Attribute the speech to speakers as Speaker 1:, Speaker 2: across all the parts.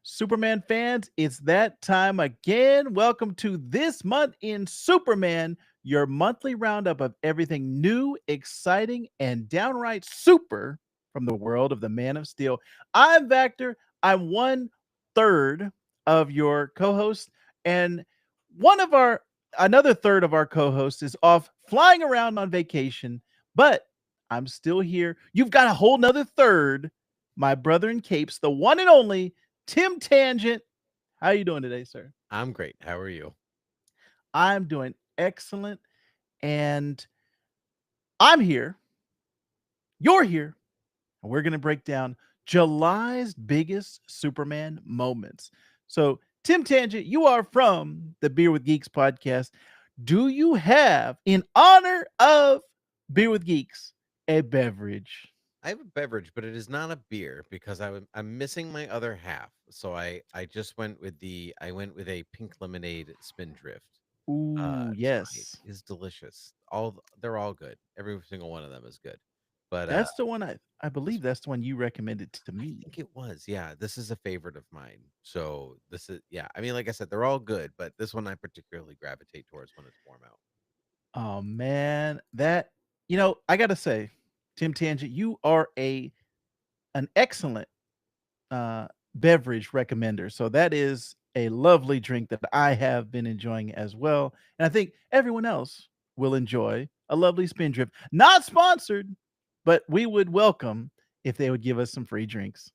Speaker 1: Superman fans, it's that time again. Welcome to This Month in Superman, your monthly roundup of everything new, exciting, and downright super from the world of the Man of Steel. I'm Vactor. I'm one third of your co-host, and one of our another third of our co-hosts is off flying around on vacation, but I'm still here. You've got a whole nother third, my brother in capes, the one and only Tim Tangent. How you doing today, sir?
Speaker 2: I'm great. How are you?
Speaker 1: I'm doing excellent, and I'm here. You're here, and we're gonna break down July's biggest Superman moments. So, Tim Tangent, you are from the Beer with Geeks podcast. Do you have, in honor of Beer with Geeks, a beverage?
Speaker 2: I have a beverage, but it is not a beer because I'm missing my other half. So I just went with a pink lemonade spindrift
Speaker 1: Ooh,
Speaker 2: tonight.
Speaker 1: yes.
Speaker 2: Is delicious. They're all good. Every single one of them is good. But
Speaker 1: That's the one I
Speaker 2: this
Speaker 1: believe that's the one you recommended to
Speaker 2: I
Speaker 1: me.
Speaker 2: think it was. Yeah, this is a favorite of mine. So this is yeah. I mean, like I said, they're all good, but this one I particularly gravitate towards when it's warm out.
Speaker 1: Oh man, I gotta say, Tim Tangent, you are an excellent beverage recommender. So that is a lovely drink that I have been enjoying as well, and I think everyone else will enjoy a lovely spin drip. Not sponsored, but we would welcome if they would give us some free drinks.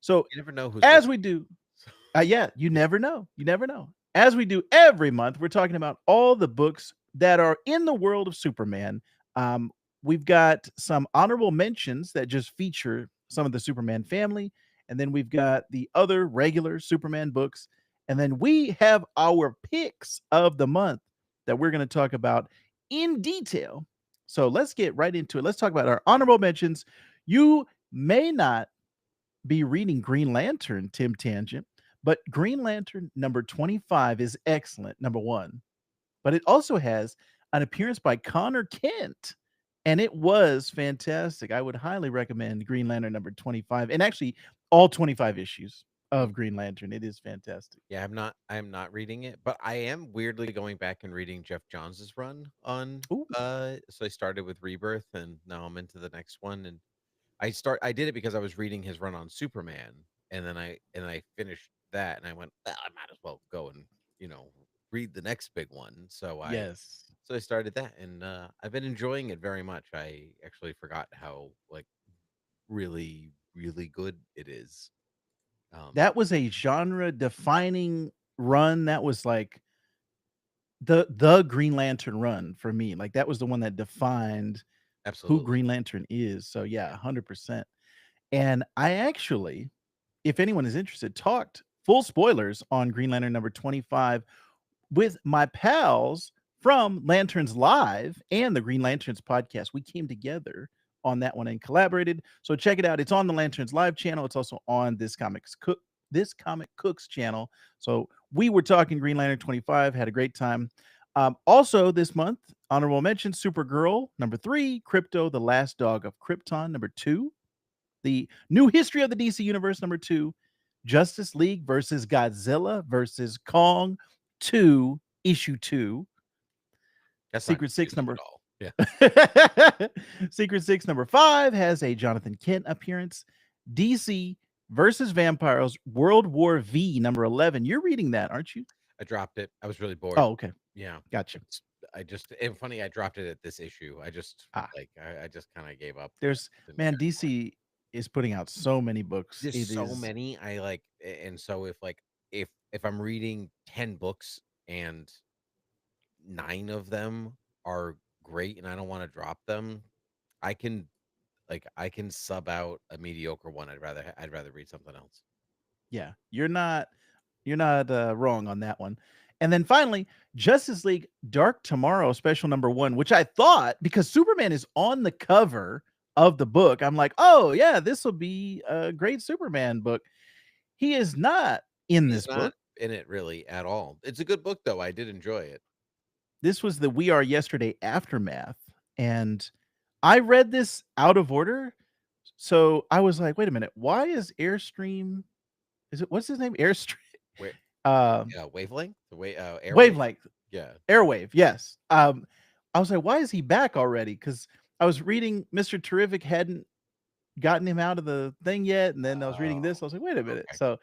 Speaker 1: So
Speaker 2: You never know who's
Speaker 1: as
Speaker 2: listening.
Speaker 1: we do, yeah, you never know. You never know. As we do every month, we're talking about all the books that are in the world of Superman. Um, we've got some honorable mentions that just feature some of the Superman family, and then we've got the other regular Superman books, and then we have our picks of the month that we're going to talk about in detail. So let's get right into it. Let's talk about our honorable mentions. You may not be reading Green Lantern, Tim Tangent, but Green Lantern number 25 is excellent, number one. But it also has an appearance by Connor Kent, and it was fantastic. I would highly recommend Green Lantern number 25, and actually all 25 issues of Green Lantern. It is fantastic.
Speaker 2: Yeah, I'm not reading it, but I am weirdly going back and reading Jeff Johns' run on
Speaker 1: Ooh,
Speaker 2: so I started with Rebirth and now I'm into the next one and I did it because I was reading his run on Superman and then I finished that and I went, well, I might as well go and, you know, read the next big one.
Speaker 1: yes.
Speaker 2: So I started that and I've been enjoying it very much. I actually forgot how like really good it is. Um
Speaker 1: That was a genre defining run. That was like the Green Lantern run for me. Like that was the one that defined who
Speaker 2: Absolutely.
Speaker 1: Green Lantern is. So yeah, 100%. And I actually, if anyone is interested, talked full spoilers on Green Lantern number 25 with my pals from Lanterns Live and the Green Lanterns podcast. We came together on that one and collaborated. So check it out. It's on the Lanterns Live channel. It's also on this comic cooks channel. So we were talking Green Lantern 25, had a great time. Also this month, honorable mention Supergirl number 3, Crypto the Last Dog of Krypton number 2, the new history of the DC universe number 2, Justice League versus Godzilla versus Kong 2, issue 2,
Speaker 2: That's not
Speaker 1: Secret 6
Speaker 2: confusing
Speaker 1: number
Speaker 2: at all. Yeah.
Speaker 1: Secret 6 number 5 has a Jonathan Kent appearance. DC versus Vampires World War V number 11. You're reading that, aren't you?
Speaker 2: I dropped it. I was really bored.
Speaker 1: Oh, okay.
Speaker 2: Yeah.
Speaker 1: Gotcha.
Speaker 2: I just and funny, I dropped it at this issue. I just
Speaker 1: Ah,
Speaker 2: I just kind of gave up.
Speaker 1: there's
Speaker 2: Didn't
Speaker 1: man,
Speaker 2: care anymore.
Speaker 1: DC is putting out so many books.
Speaker 2: There's
Speaker 1: It
Speaker 2: so
Speaker 1: is
Speaker 2: many. And so if I'm reading 10 books and 9 of them are great and I don't want to drop them, I can I can sub out a mediocre one. I'd rather read something else.
Speaker 1: yeah, you're not wrong on that one. And then finally, Justice League Dark Tomorrow special number 1, which I thought because Superman is on the cover of the book, I'm like, "Oh, yeah, this will be a great Superman book." He is not in
Speaker 2: He's
Speaker 1: this
Speaker 2: not
Speaker 1: book.
Speaker 2: in it really at all. It's a good book though. I did enjoy it.
Speaker 1: This was the We Are Yesterday aftermath, and I read this out of order. So I was like, wait a minute, why is Airstream? Is it what's his name? Airstream.
Speaker 2: Wait,
Speaker 1: Um,
Speaker 2: wavelength, airwave.
Speaker 1: Wavelength,
Speaker 2: Yeah.
Speaker 1: Airwave. Yes. I was like, why is he back already? Because I was reading Mr. Terrific hadn't gotten him out of the thing yet, and then I was reading this. I
Speaker 2: Oh,
Speaker 1: was like, wait a minute.
Speaker 2: okay.
Speaker 1: So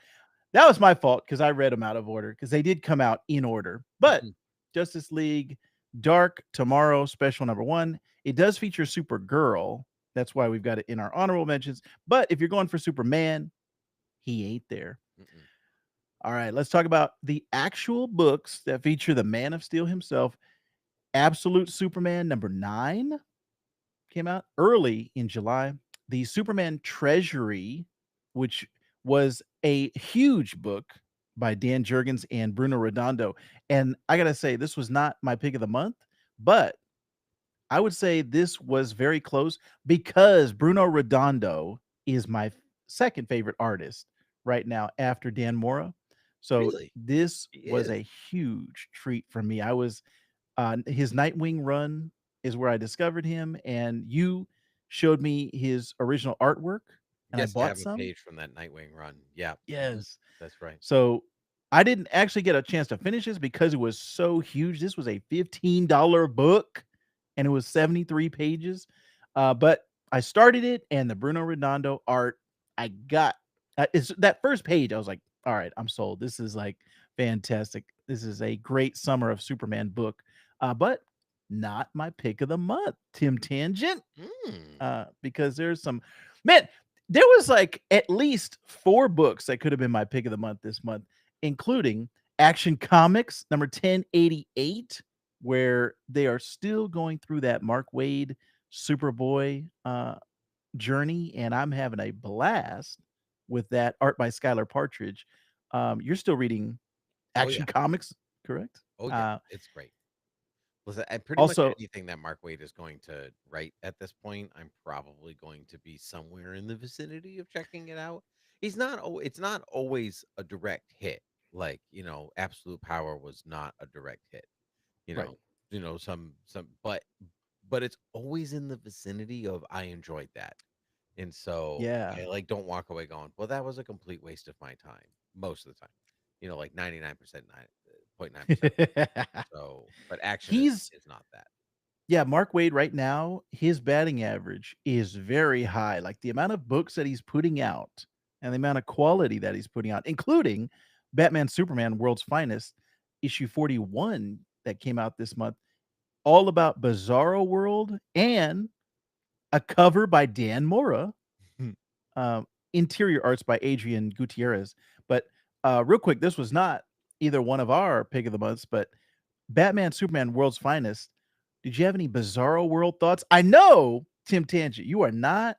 Speaker 1: that was my fault because I read them out of order because they did come out in order. But
Speaker 2: Mhm.
Speaker 1: Justice League Dark Tomorrow Special Number One, it does feature Supergirl. That's why we've got it in our honorable mentions. But if you're going for Superman, he ain't there.
Speaker 2: Mm-mm.
Speaker 1: All right, let's talk about the actual books that feature the Man of Steel himself. Absolute Superman number 9 came out early in July. The Superman Treasury, which was a huge book by Dan Jurgens and Bruno Redondo. And I got to say, this was not my pick of the month, but I would say this was very close because Bruno Redondo is my second favorite artist right now after Dan Mora. So
Speaker 2: Really?
Speaker 1: this
Speaker 2: He
Speaker 1: was
Speaker 2: is?
Speaker 1: a huge treat for me. I was his Nightwing run is where I discovered him, and you showed me his original artwork, and I
Speaker 2: Yes, I
Speaker 1: bought
Speaker 2: have a
Speaker 1: some.
Speaker 2: page from that Nightwing run. Yeah. Mhm.
Speaker 1: Yes.
Speaker 2: That's right.
Speaker 1: So I didn't actually get a chance to finish this because it was so huge. This was a $15 book and it was 73 pages. But I started it and the Bruno Redondo art, I got it's that first page. I was like, all right, I'm sold. This is like fantastic. This is a great summer of Superman book. But not my pick of the month, Tim Tangent,
Speaker 2: Mm.
Speaker 1: because there's some man. There was like at least 4 books that could have been my pick of the month this month, including Action Comics number 1088, where they are still going through that Mark Waid Superboy journey, and I'm having a blast with that art by Skylar Partridge. You're still reading
Speaker 2: Oh, yeah.
Speaker 1: Action Comics, correct?
Speaker 2: Oh, yeah. It's great. Listen, and pretty much
Speaker 1: Also,
Speaker 2: anything that Mark Waid is going to write at this point, I'm probably going to be somewhere in the vicinity of checking it out. It's not always a direct hit. Like, Absolute Power was not a direct hit. You
Speaker 1: right.
Speaker 2: know, but it's always in the vicinity of I enjoyed that. And so
Speaker 1: Yeah.
Speaker 2: I like don't walk away going, well, that was a complete waste of my time most of the time. Like 99%, 0.9% of the time. So, but action is
Speaker 1: He's
Speaker 2: is not that.
Speaker 1: Yeah, Mark Waid right now, his batting average is very high. Like the amount of books that he's putting out and the amount of quality that he's putting out, including Batman Superman World's Finest, issue 41 that came out this month, all about Bizarro World and a cover by Dan Mora, interior arts by Adrian Gutierrez. But real quick, this was not either one of our pick of the months, but Batman Superman World's Finest. Did you have any Bizarro World thoughts? I know, Tim Tangent, you are not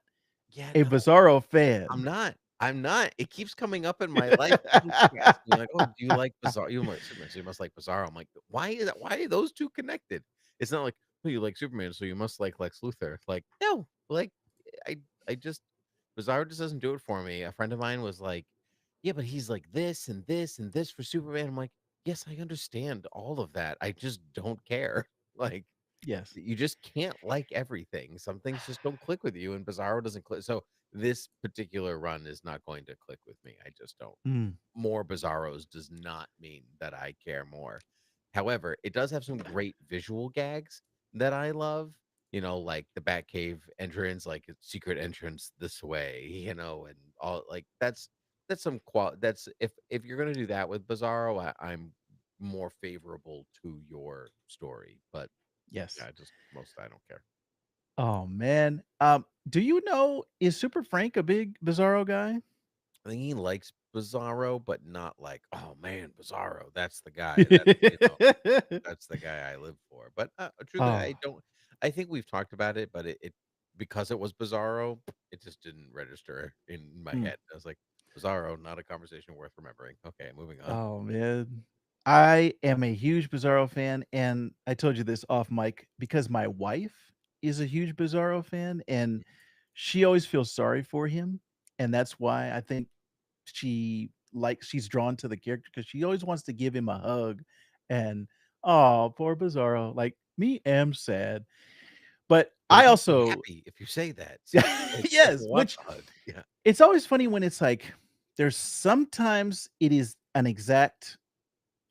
Speaker 2: Yeah,
Speaker 1: a
Speaker 2: no,
Speaker 1: Bizarro
Speaker 2: I'm
Speaker 1: fan.
Speaker 2: not. I'm not. It keeps coming up in my life. People keep asking me like, "Oh, do you like Bizarro? You like Superman, so you must like Bizarro." I'm like, Why are those two connected? It's not like, "Oh, you like Superman, so you must like Lex Luthor." Like, no, like I I just Bizarro just doesn't do it for me. A friend of mine was like, "Yeah, but he's like this and this and this for Superman." I'm like, "Yes, I understand all of that. I just don't care." Like,
Speaker 1: Yes.
Speaker 2: you just can't like everything. Some things just don't click with you, and Bizarro doesn't click. So this particular run is not going to click with me. I just don't.
Speaker 1: Mm,
Speaker 2: More Bizarros does not mean that I care more. However, it does have some great visual gags that I love. Like the Batcave entrance, like a secret entrance this way. And all like that's some That's if you're gonna do that with Bizarro, I'm more favorable to your story. But
Speaker 1: yes.
Speaker 2: yeah, just most I don't care.
Speaker 1: Oh, man. Do you know, is Super Frank a big Bizarro guy?
Speaker 2: I think he likes Bizarro, but not like, oh man, Bizarro. That's the guy. That's the guy I live for. But truly, I
Speaker 1: Oh,
Speaker 2: don't. I think we've talked about it, but it because it was Bizarro, it just didn't register in my
Speaker 1: mm.
Speaker 2: head. I was like, Bizarro, not a conversation worth remembering. Okay, moving on.
Speaker 1: Oh, man. I am a huge Bizarro fan, and I told you this off mic because my wife is a huge Bizarro fan, and she always feels sorry for him, and that's why I think she's drawn to the character because she always wants to give him a hug, and oh, poor Bizarro. Like me, am sad. But
Speaker 2: But
Speaker 1: I
Speaker 2: it makes me
Speaker 1: also
Speaker 2: happy if you say that. See, I
Speaker 1: yes,
Speaker 2: want
Speaker 1: which
Speaker 2: the hug. Yeah.
Speaker 1: it's always funny when it's like there's sometimes it is an exact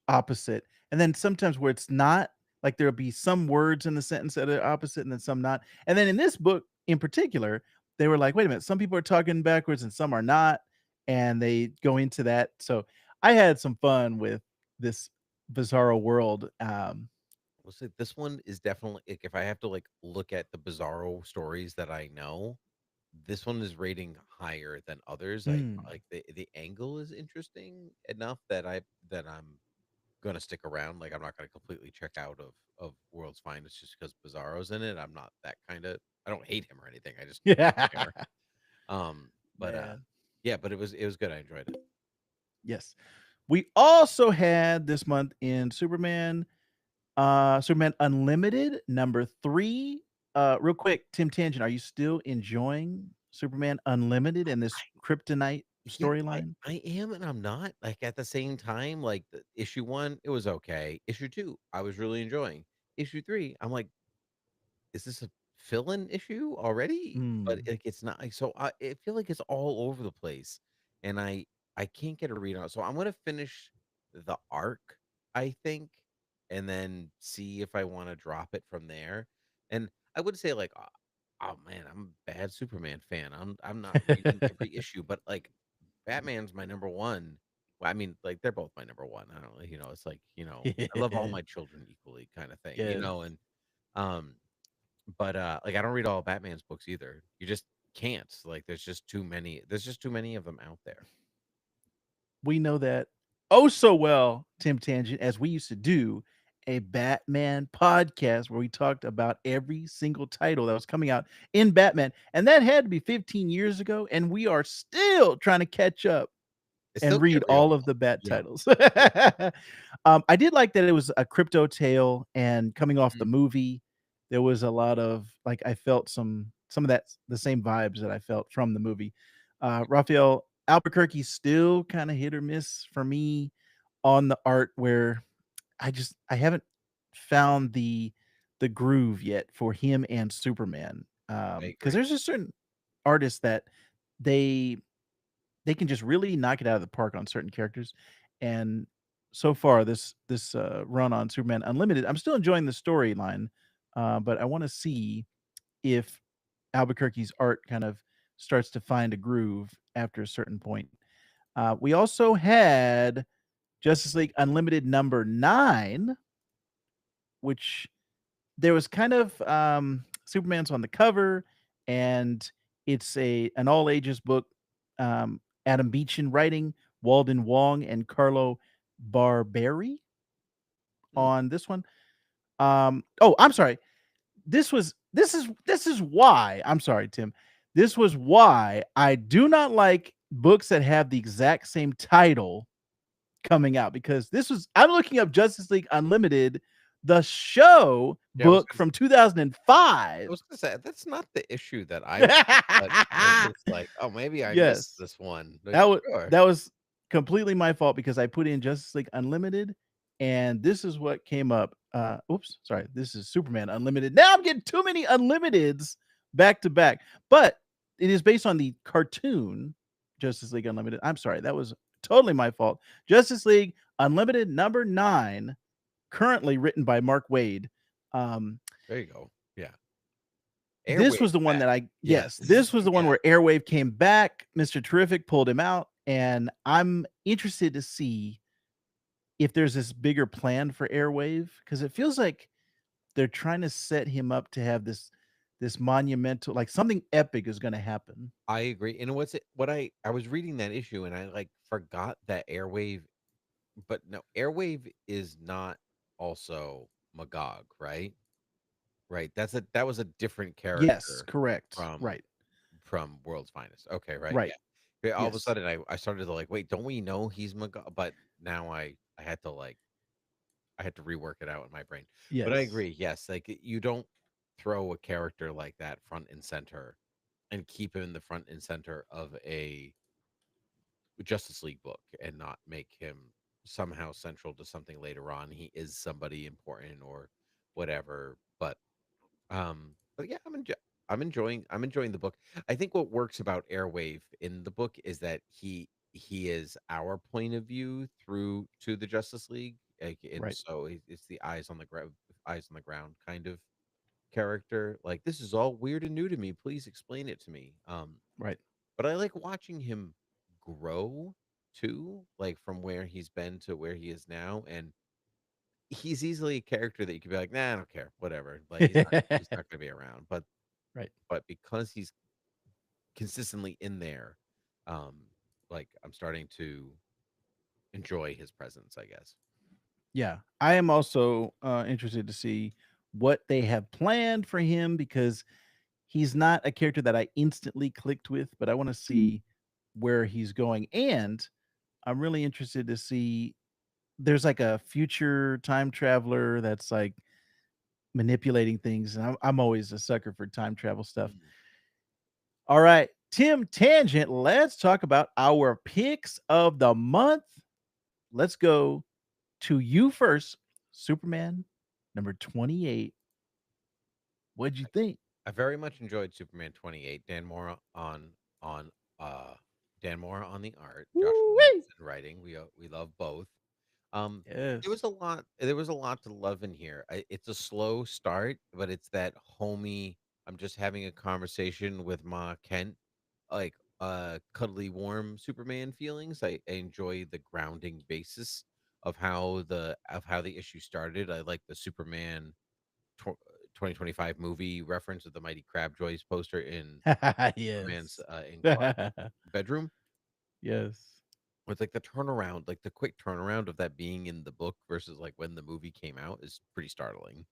Speaker 1: opposite, and then sometimes where it's not, like there'll be some words in the sentence that are opposite and then some not. And then in this book in particular, they were like, "Wait a minute, some people are talking backwards and some are not," and they go into that. So I had some fun with this bizarro world.
Speaker 2: Well, see, this one is definitely like if I have to like look at the bizarro stories that I know, this one is rating higher than others. I
Speaker 1: Mm.
Speaker 2: like the angle is interesting enough that I'm gonna stick around. Like I'm not gonna completely check out of World's Finest just because Bizarro's in it. I'm not that kind of. I don't hate him or anything. I just don't
Speaker 1: Yeah.
Speaker 2: care. Um, but
Speaker 1: Man.
Speaker 2: yeah, but it was good. I enjoyed it.
Speaker 1: Yes. We also had this month in Superman Unlimited number 3. Real quick, Tim Tangent, are you still enjoying Superman Unlimited and this kryptonite
Speaker 2: Yeah,
Speaker 1: storyline?
Speaker 2: I am and I'm not. Like at the same time, like the issue one, it was okay. Issue two, I was really enjoying. Issue three, I'm like, is this a fill-in issue already? But
Speaker 1: Mm.
Speaker 2: like it's not like so I feel like it's all over the place. And I can't get a read on it. So I'm gonna finish the arc, I think, and then see if I want to drop it from there. And I would say like oh man, I'm a bad Superman fan. I'm not reading every issue, but like Batman's my number one. Well, I mean, like they're both my number one. I don't, it's like I love all my children equally, kind of thing,
Speaker 1: Yes.
Speaker 2: and um, but like I don't read all Batman's books either. You just can't. Like, there's just too many. There's just too many of them out there.
Speaker 1: We know that oh so well, Tim Tangent, as we used to do a Batman podcast where we talked about every single title that was coming out in Batman, and that had to be 15 years ago, and we are still trying to catch up
Speaker 2: They still
Speaker 1: and
Speaker 2: can't
Speaker 1: read
Speaker 2: read all
Speaker 1: all of
Speaker 2: of
Speaker 1: the
Speaker 2: them.
Speaker 1: Bat
Speaker 2: Yeah.
Speaker 1: titles. I did like that it was a crypto tale, and coming off the
Speaker 2: Mhm.
Speaker 1: movie, there was a lot of like I felt some of that the same vibes that I felt from the movie. Raphael Albuquerque still kind of hit or miss for me on the art where I haven't found the groove yet for him and Superman.
Speaker 2: I
Speaker 1: Because
Speaker 2: agree.
Speaker 1: there's a certain artist that they they can just really knock it out of the park on certain characters. And so far, this run on Superman Unlimited, I'm still enjoying the storyline, but I want to see if Albuquerque's art kind of starts to find a groove after a certain point. We also had Justice League Unlimited number 9, which there was kind of Superman's on the cover, and it's an all ages book. Adam Beechin writing, Walden Wong and Carlo Barberi
Speaker 2: Mm,
Speaker 1: on this one. Oh, I'm sorry. This is why I'm sorry, Tim. This was why I do not like books that have the exact same title coming out, because this was I'm looking up Justice League Unlimited, the show
Speaker 2: yeah,
Speaker 1: book from
Speaker 2: I
Speaker 1: 2005.
Speaker 2: was gonna say that's not the issue that I read, but I was like, oh, maybe I missed
Speaker 1: Yes.
Speaker 2: this one. Like,
Speaker 1: That was
Speaker 2: sure.
Speaker 1: that was completely my fault because I put in Justice League Unlimited, and this is what came up. Oops, sorry. This is Superman Unlimited. Now I'm getting too many Unlimiteds back to back, but it is based on the cartoon Justice League Unlimited. I'm sorry, that was totally my fault. Justice League Unlimited number 9, currently written by Mark Waid. Um,
Speaker 2: There you go. Yeah,
Speaker 1: this was
Speaker 2: Airwave's
Speaker 1: the one
Speaker 2: back.
Speaker 1: that I
Speaker 2: Yes.
Speaker 1: yes, this was the one
Speaker 2: Yeah.
Speaker 1: where Airwave came back, Mr. Terrific pulled him out, and I'm interested to see if there's this bigger plan for Airwave, because it feels like they're trying to set him up to have this monumental, like something epic is gonna happen.
Speaker 2: I agree. And what I was reading that issue and I like forgot that Airwave, but no, Airwave is not also Magog, right? Right. That was a different
Speaker 1: Yes,
Speaker 2: character
Speaker 1: correct.
Speaker 2: from
Speaker 1: Right,
Speaker 2: World's Finest. Okay, right.
Speaker 1: right.
Speaker 2: Yeah. Yeah, all of a
Speaker 1: Yes.
Speaker 2: sudden I started to like, wait, don't we know he's Magog? But now I had to like I had to rework it out in my brain. But I
Speaker 1: Yes.
Speaker 2: agree. Yes, like you don't throw a character like that front and center and keep him in the front and center of a Justice League book and not make him somehow central to something later on. He is somebody important or whatever. But But yeah, I'm enjoying the book. I think what works about Airwave in the book is that he is our point of view through to the Justice League, like, and
Speaker 1: Right,
Speaker 2: so it's the eyes on the ground kind of character. Like, this is all weird and new to me. Please explain it to me.
Speaker 1: right.
Speaker 2: But I like watching him grow too, like from where he's been to where he is now, and he's easily a character that you could be like, nah, I don't care, whatever. Like he's not going to be around,
Speaker 1: Right.
Speaker 2: because he's consistently in there, um, like I'm starting to enjoy his presence, I guess.
Speaker 1: Yeah, I am also, interested to see what they have planned for him because he's not a character that I instantly clicked with, but I wanna see where he's going, and I'm really interested to see there's, like, a future time traveler that's, like, manipulating things, and I'm always a sucker for time travel stuff.
Speaker 2: Mm.
Speaker 1: Alright, Tim Tangent, let's talk about our picks of the month. Let's go to you first, Superman number 28. What'd you think?
Speaker 2: I very much enjoyed Superman 28. On uh Dan Mora on the art, Josh
Speaker 1: Woo-wee!
Speaker 2: Williamson writing. We love both. Um,
Speaker 1: Yes.
Speaker 2: there was a lot to love in here. It's a slow start, but it's that homey, I'm just having a conversation with Ma Kent, like cuddly warm Superman feelings. I enjoy the grounding basis of how the issue started. I like the Superman tw 2025 movie reference of the Mighty Crab Joyce poster in Superman's
Speaker 1: Yes.
Speaker 2: in Clark's bedroom.
Speaker 1: Yes.
Speaker 2: It's like the turnaround, like the quick turnaround of that being in the book versus like when the movie came out is pretty startling.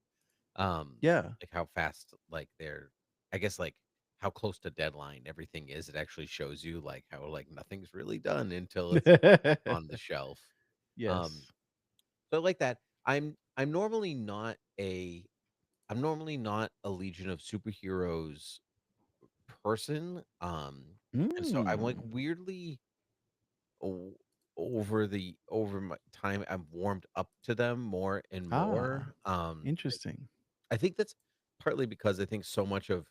Speaker 2: Um,
Speaker 1: Yeah.
Speaker 2: like how fast, like they're, I guess, like how close to deadline everything is. It actually shows you like how like nothing's really done until it's on the shelf. Um,
Speaker 1: Yes.
Speaker 2: so I like that. I'm normally not a I'm normally not a Legion of Superheroes person. And so I'm like
Speaker 1: Mm.
Speaker 2: weirdly o- over my time I've warmed up to them more and more.
Speaker 1: Ah, interesting.
Speaker 2: I think that's partly because I think so much of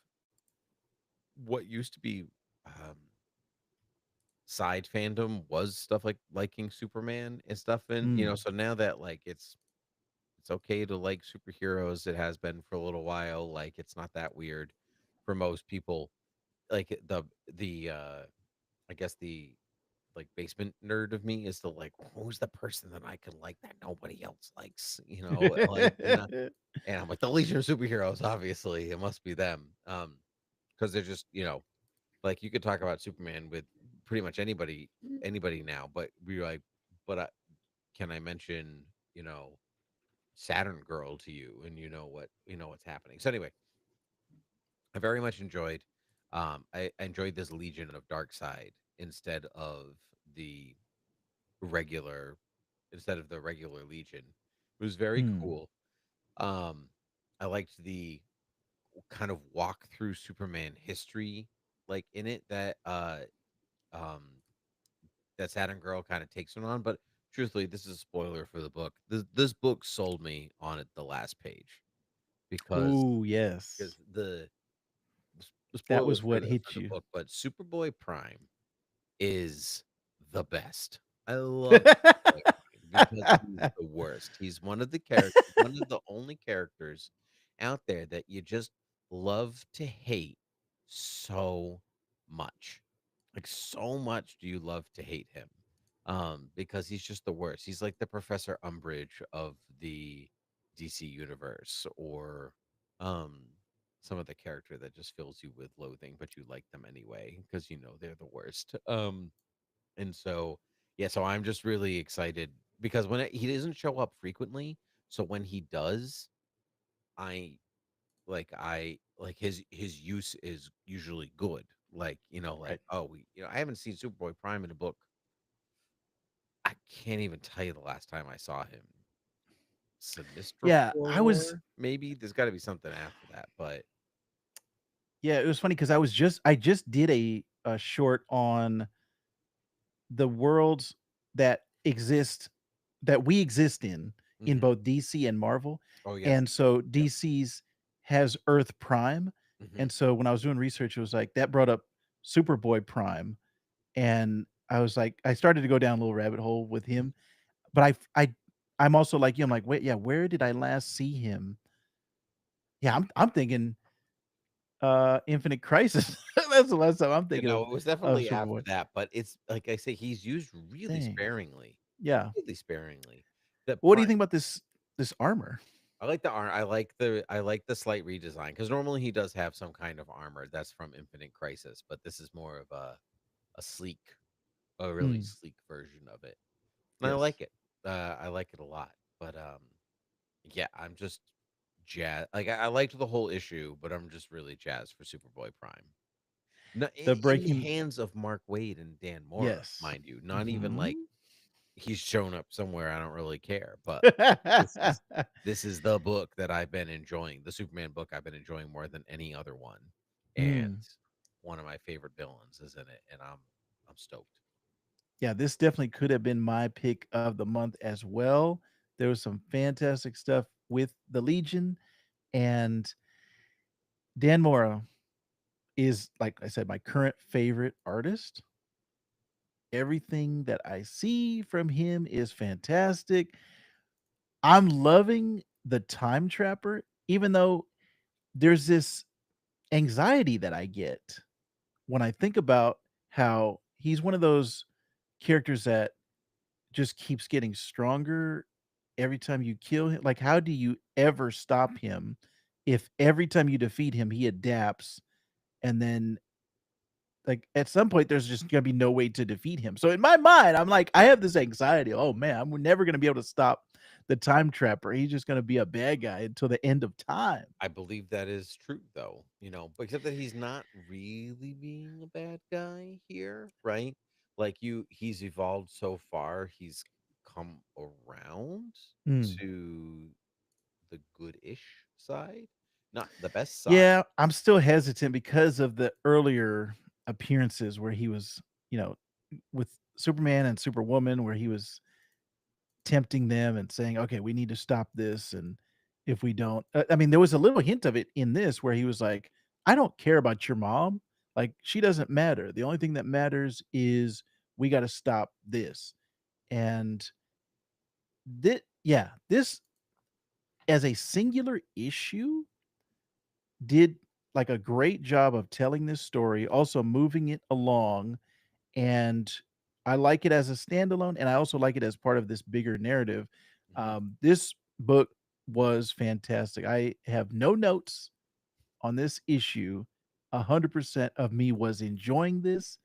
Speaker 2: what used to be um side fandom was stuff like liking Superman and stuff, and
Speaker 1: Mm.
Speaker 2: so now that like it's okay to like superheroes, it has been for a little while, like it's not that weird for most people. Like the I guess the like basement nerd of me is the like, who's the person that I can like that nobody else likes, like, and I'm like the Legion of Superheroes, obviously it must be them, because they're just, like you could talk about Superman with pretty much anybody now, but we're like, but can I mention, Saturn Girl to you, and what's happening. So anyway, I very much enjoyed. I enjoyed this Legion of Dark Side the regular instead of the regular Legion. It was very
Speaker 1: Mm.
Speaker 2: cool. Um, I liked the kind of walk through Superman history, like in it um that Saturn Girl kind of takes it on. But truthfully, this is a spoiler for the book. This book sold me on it the last page because
Speaker 1: Ooh, yes.
Speaker 2: the
Speaker 1: That
Speaker 2: spoiler
Speaker 1: was
Speaker 2: for
Speaker 1: what
Speaker 2: the
Speaker 1: hit you.
Speaker 2: book, but Superboy Prime is the best. I love Superboy Prime because he's the worst. He's one of the only characters out there that you just love to hate so much. Like so much do you love to hate him. Because he's just the worst. He's like the Professor Umbridge of the DC universe, or um some of the character that just fills you with loathing, but you like them anyway because they're the worst. And so yeah, so I'm just really excited because he doesn't show up frequently, so when he does, I I like his use is usually good. Like, like,
Speaker 1: Right.
Speaker 2: oh, I haven't seen Superboy Prime in a book. I can't even tell you the last time I saw him. Sinistra
Speaker 1: Yeah, I was
Speaker 2: 4 maybe. There's got to be something after that, but
Speaker 1: yeah, it was funny because I just did a short on the worlds that exist that we exist in
Speaker 2: mhm.
Speaker 1: both DC and Marvel,
Speaker 2: Oh yes.
Speaker 1: and so
Speaker 2: Yep.
Speaker 1: DC's has Earth Prime,
Speaker 2: Hmm.
Speaker 1: And so when I was doing research, it was like that brought up Superboy Prime, and I was like, I started to go down a little rabbit hole with him, but I'm also like you. I'm like, wait, yeah, where did I last see him? Yeah, I'm thinking Infinite Crisis. That's the last time I'm
Speaker 2: You
Speaker 1: thinking
Speaker 2: know, it was
Speaker 1: of
Speaker 2: definitely after
Speaker 1: Superboy.
Speaker 2: that, but it's like I say, he's used
Speaker 1: Dang. Yeah.
Speaker 2: really sparingly. The
Speaker 1: What do you
Speaker 2: prime,
Speaker 1: think about this armor?
Speaker 2: I like the armor. I like the slight redesign because normally he does have some kind of armor that's from Infinite Crisis, but this is more of a sleek, a really
Speaker 1: Mm,
Speaker 2: sleek version of it, and I
Speaker 1: yes.
Speaker 2: like it. I like it a lot. But yeah, I'm just jazz. Like I liked the whole issue, but I'm just really jazzed for Superboy Prime. No,
Speaker 1: The
Speaker 2: in the
Speaker 1: breaking
Speaker 2: hands of Mark Waid and Dan Mora,
Speaker 1: yes.
Speaker 2: mind you. Not even like
Speaker 1: Mhm.
Speaker 2: he's shown up somewhere. I don't really care. But this is this is the book that I've been enjoying, the Superman book I've been enjoying more than any other one. And
Speaker 1: Mm.
Speaker 2: one of my favorite villains is in it, and I'm stoked.
Speaker 1: Yeah, this definitely could have been my pick of the month as well. There was some fantastic stuff with the Legion, and Dan Mora is, like I said, my current favorite artist. Everything that I see from him is fantastic. I'm loving the Time Trapper, even though there's this anxiety that I get when I think about how he's one of those characters that just keeps getting stronger every time you kill him. Like, how do you ever stop him if every time you defeat him, he adapts and then like at some point there's just gonna be no way to defeat him. So in my mind, I'm like, I have this anxiety. Oh man, I'm never gonna be able to stop the time trapper. He's just gonna be a bad guy until the end of time.
Speaker 2: I believe that is true, though. But except that he's not really being a bad guy here, right? Like he's evolved so far. He's come around
Speaker 1: Mm.
Speaker 2: to the good-ish side, not the best side.
Speaker 1: Yeah, I'm still hesitant because of the earlier appearances where he was, you know, with Superman and Superwoman, where he was tempting them and saying, "Okay, we need to stop this." And if we don't, I mean, there was a little hint of it in this where he was like, "I don't care about your mom. Like, she doesn't matter. The only thing that matters is we got to stop this." And this as a singular issue did like a great job of telling this story, also moving it along, and I like it as a standalone, and I also like it as part of this bigger narrative.
Speaker 2: Mhm.
Speaker 1: This book was fantastic. I have no notes on this issue. 100% of me was enjoying this,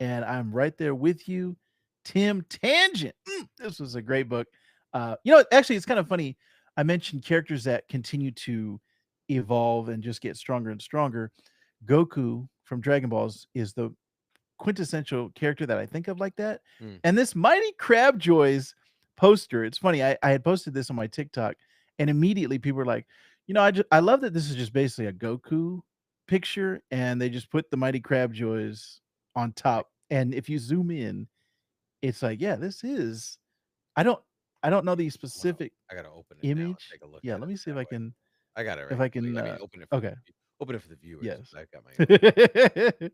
Speaker 1: and I'm right there with you. Tim Tangent. This was a great book. Actually, it's kind of funny. I mentioned characters that continue to evolve and just get stronger and stronger. Goku from Dragon Balls is the quintessential character that I think of like that.
Speaker 2: Mm.
Speaker 1: And this Mighty Crab Joys poster, it's funny. I had posted this on my TikTok, and immediately people were like, I love that this is just basically a Goku picture, and they just put the Mighty Crab Joys on top. And if you zoom in, it's like, yeah, this is. I don't I don't know the specific
Speaker 2: I gotta open it now and
Speaker 1: image.
Speaker 2: take a look
Speaker 1: Yeah,
Speaker 2: at
Speaker 1: let
Speaker 2: it
Speaker 1: me see
Speaker 2: that way. I got it
Speaker 1: if
Speaker 2: right.
Speaker 1: I can.
Speaker 2: I mean, open it for
Speaker 1: Okay,
Speaker 2: the viewers.
Speaker 1: yes.
Speaker 2: I've got my own.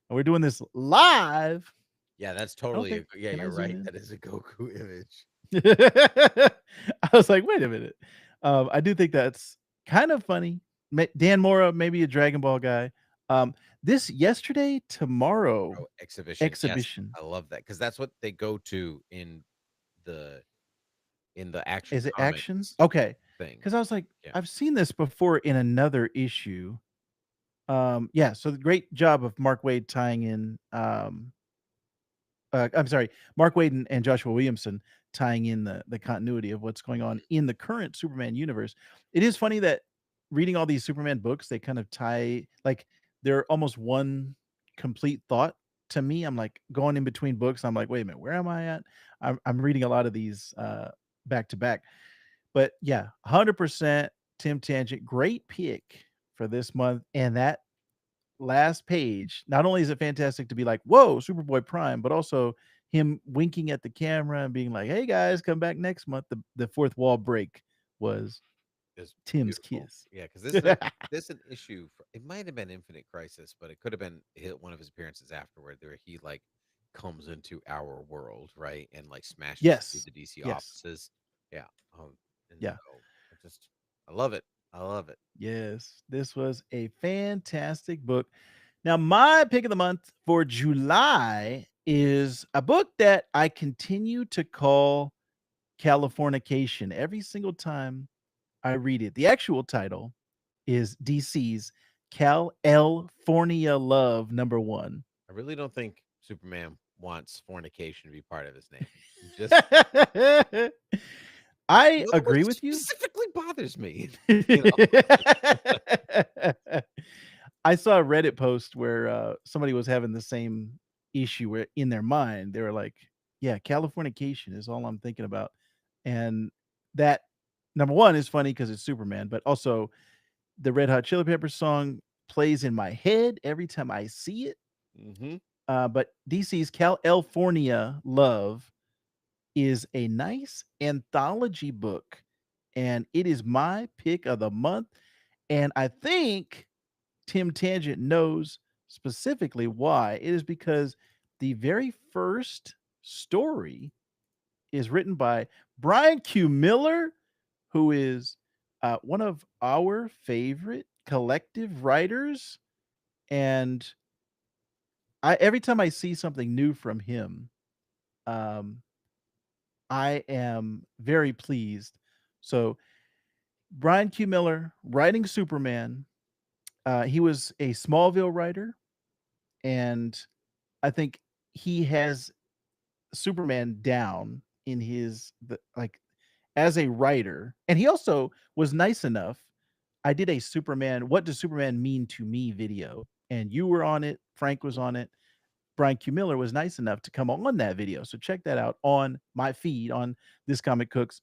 Speaker 1: And we're doing this live.
Speaker 2: Yeah, that's totally.
Speaker 1: Okay,
Speaker 2: Yeah,
Speaker 1: can I
Speaker 2: you're
Speaker 1: zoom
Speaker 2: right.
Speaker 1: in?
Speaker 2: That is a Goku image.
Speaker 1: I was like, "Wait a minute." I do think that's kind of funny. Dan Mora, maybe a Dragon Ball guy. Um, this yesterday, tomorrow
Speaker 2: Oh, exhibition. Yes,
Speaker 1: exhibition.
Speaker 2: I love that because that's what they go to the in the Action
Speaker 1: Is it action?
Speaker 2: Comics
Speaker 1: Okay,
Speaker 2: thing.
Speaker 1: because I was like,
Speaker 2: Yeah.
Speaker 1: I've seen this before in another issue. Yeah, so the great job of Mark Waid tying in, I'm sorry, Mark Waid and Joshua Williamson tying in the continuity of what's going on in the current Superman universe. It is funny that reading all these Superman books, they kind of tie like they're almost one complete thought to me. I'm like going in between books. I'm like, wait a minute, where am I at? I'm reading a lot of these back to back. But yeah, 100% Tim Tangent, great pick for this month. And that last page, not only is it fantastic to be like, "Whoa, Superboy Prime," but also him winking at the camera and being like, "Hey guys, come back next month." The fourth wall break was.
Speaker 2: is
Speaker 1: Tim's
Speaker 2: beautiful.
Speaker 1: kiss.
Speaker 2: Yeah, because this an issue. It might have been Infinite Crisis, but it could have been one of his appearances afterward, where he like comes into our world, right, and like smashes through
Speaker 1: Yes.
Speaker 2: the DC
Speaker 1: Yes.
Speaker 2: offices. Yeah, and
Speaker 1: Yeah.
Speaker 2: so I love it. I love it.
Speaker 1: Yes. This was a fantastic book. Now, my pick of the month for July is a book that I continue to call Californication every single time I read it. The actual title is DC's Kal-El-Fornia Love number 1.
Speaker 2: I really don't think Superman wants fornication to be part of his name. Just
Speaker 1: I
Speaker 2: the word
Speaker 1: agree with you.
Speaker 2: specifically bothers me. You know.
Speaker 1: I saw a Reddit post where somebody was having the same issue where in their mind they were like, "Yeah, Californication is all I'm thinking about," and that number one is funny because it's Superman, but also the Red Hot Chili Peppers song plays in my head every time I see it.
Speaker 2: Hmm.
Speaker 1: But DC's California Love is a nice anthology book, and it is my pick of the month. And I think Tim Tangent knows specifically why. It is because the very first story is written by Brian Q. Miller, who is one of our favorite collective writers. And every time I see something new from him, um, I am very pleased. So, Brian Q. Miller writing Superman. He was a Smallville writer, and I think he has Superman down in like as a writer. And he also was nice enough. I did a Superman, what does Superman mean to me video, and you were on it, Frank was on it. Brian Q. Miller was nice enough to come on that video. So check that out on my feed on This Comic Cooks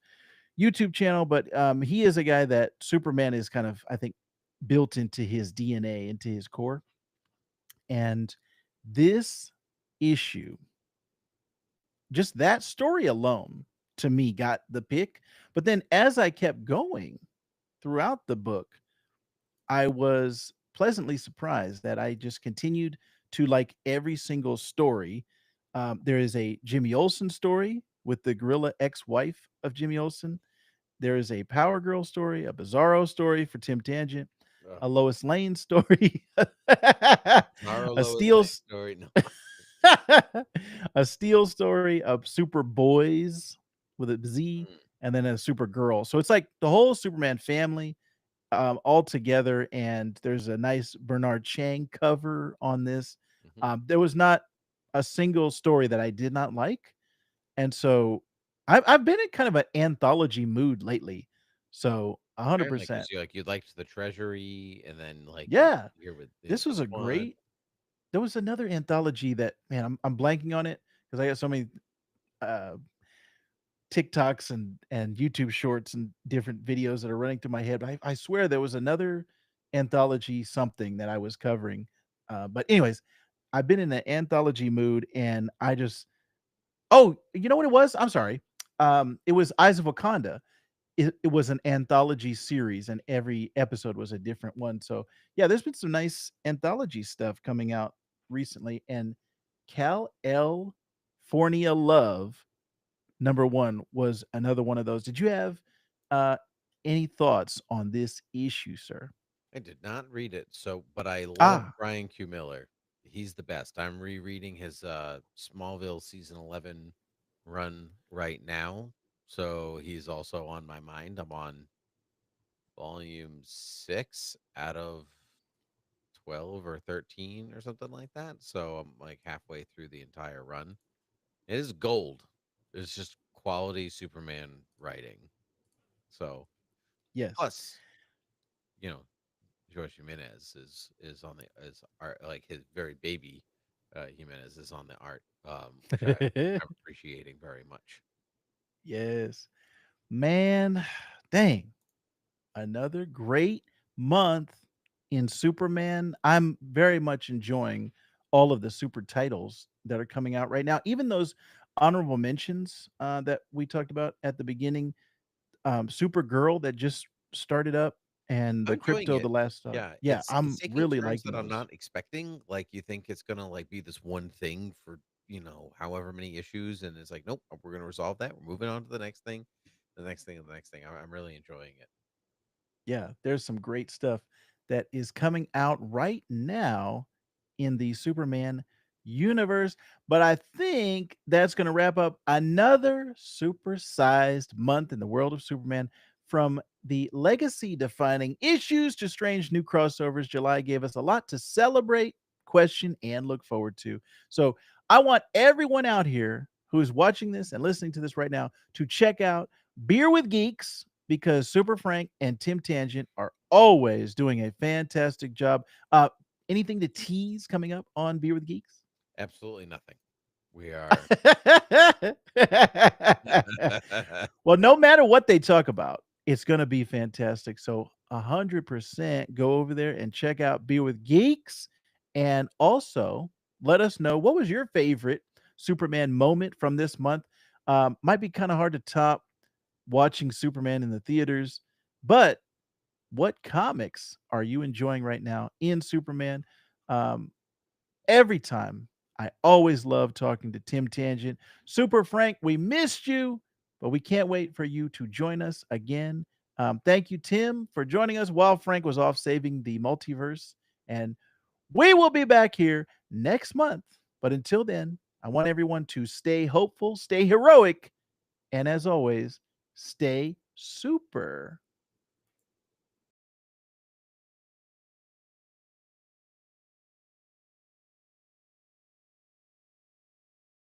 Speaker 1: YouTube channel. But he is a guy that Superman is kind of, I think, built into his DNA, into his core. And this issue, just that story alone, to me, got the pick. But then as I kept going throughout the book, I was pleasantly surprised that I just continued to like every single story. There is a Jimmy Olsen story with the gorilla ex-wife of Jimmy Olsen. There is a Power Girl story, a Bizarro story for Tim Tangent,
Speaker 2: Ugh.
Speaker 1: a Lois Lane story,
Speaker 2: Tomorrow
Speaker 1: a
Speaker 2: Lois
Speaker 1: Steel
Speaker 2: Lane story. No.
Speaker 1: a Steel story, of Super Boys with a Z,
Speaker 2: Mm,
Speaker 1: and then a Super Girl. So it's like the whole Superman family all together. And there's a nice Bernard Chang cover on this.
Speaker 2: mhm.
Speaker 1: There was not a single story that I did not like, and so I've been in kind of an anthology mood lately. So
Speaker 2: Okay, like
Speaker 1: 100%,
Speaker 2: 'cause you liked the Treasury, and then like you're
Speaker 1: yeah.
Speaker 2: here with
Speaker 1: This was
Speaker 2: this
Speaker 1: a
Speaker 2: one.
Speaker 1: great. There was another anthology that, man, I'm blanking on it because I got so many uh, TikToks and YouTube shorts and different videos that are running through my head. But I swear there was another anthology something that I was covering. But anyways, I've been in an anthology mood, and I just oh, you know what it was? I'm sorry. It was Eyes of Wakanda. It was an anthology series, and every episode was a different one. So yeah, there's been some nice anthology stuff coming out recently, and Cal L. Fornia Love number 1 was another one of those. Did you have, uh, any thoughts on this issue, sir?
Speaker 2: I did not read it, so but I love
Speaker 1: Ah,
Speaker 2: Brian Q. Miller. He's the best. I'm rereading his Smallville season 11 run right now, so he's also on my mind. I'm on volume 6 out of 12 or 13 or something like that. So I'm like halfway through the entire run. It is gold. It's just quality Superman writing. So
Speaker 1: yes.
Speaker 2: plus, you know, George Jimenez is on the is art, like his very baby Jimenez is on the art, which I'm appreciating very much.
Speaker 1: Yes. Man, dang. Another great month in Superman. I'm very much enjoying all of the super titles that are coming out right now. Even those honorable mentions that we talked about at the beginning. Supergirl that just started up and
Speaker 2: I'm
Speaker 1: the
Speaker 2: enjoying
Speaker 1: crypto
Speaker 2: it.
Speaker 1: the last
Speaker 2: Yeah,
Speaker 1: yeah,
Speaker 2: it's
Speaker 1: I'm
Speaker 2: taking
Speaker 1: really
Speaker 2: turns that
Speaker 1: liking
Speaker 2: I'm
Speaker 1: those.
Speaker 2: not expecting. Like, you think it's gonna, like, be this one thing for, however many issues, and it's like, "Nope, we're gonna resolve that. We're moving on to the next thing, the next thing, and the next thing." I'm really enjoying it.
Speaker 1: Yeah, there's some great stuff that is coming out right now in the Superman universe. But I think that's going to wrap up another supersized month in the world of Superman. From the legacy defining issues to strange new crossovers, July gave us a lot to celebrate, question, and look forward to. So I want everyone out here who's watching this and listening to this right now to check out Beer with Geeks because Super Frank and Tim Tangent are always doing a fantastic job. Anything to tease coming up on Beer with Geeks?
Speaker 2: Absolutely nothing. We are
Speaker 1: Well, no matter what they talk about, it's going to be fantastic. So, 100% go over there and check out Beer with Geeks. And also let us know what was your favorite Superman moment from this month. Might be kind of hard to top watching Superman in the theaters, but what comics are you enjoying right now in Superman? Um, every time, I always love talking to Tim Tangent. Super Frank, we missed you, but we can't wait for you to join us again. Thank you, Tim, for joining us while Frank was off saving the multiverse. And we will be back here next month. But until then, I want everyone to stay hopeful, stay heroic, and as always, stay super.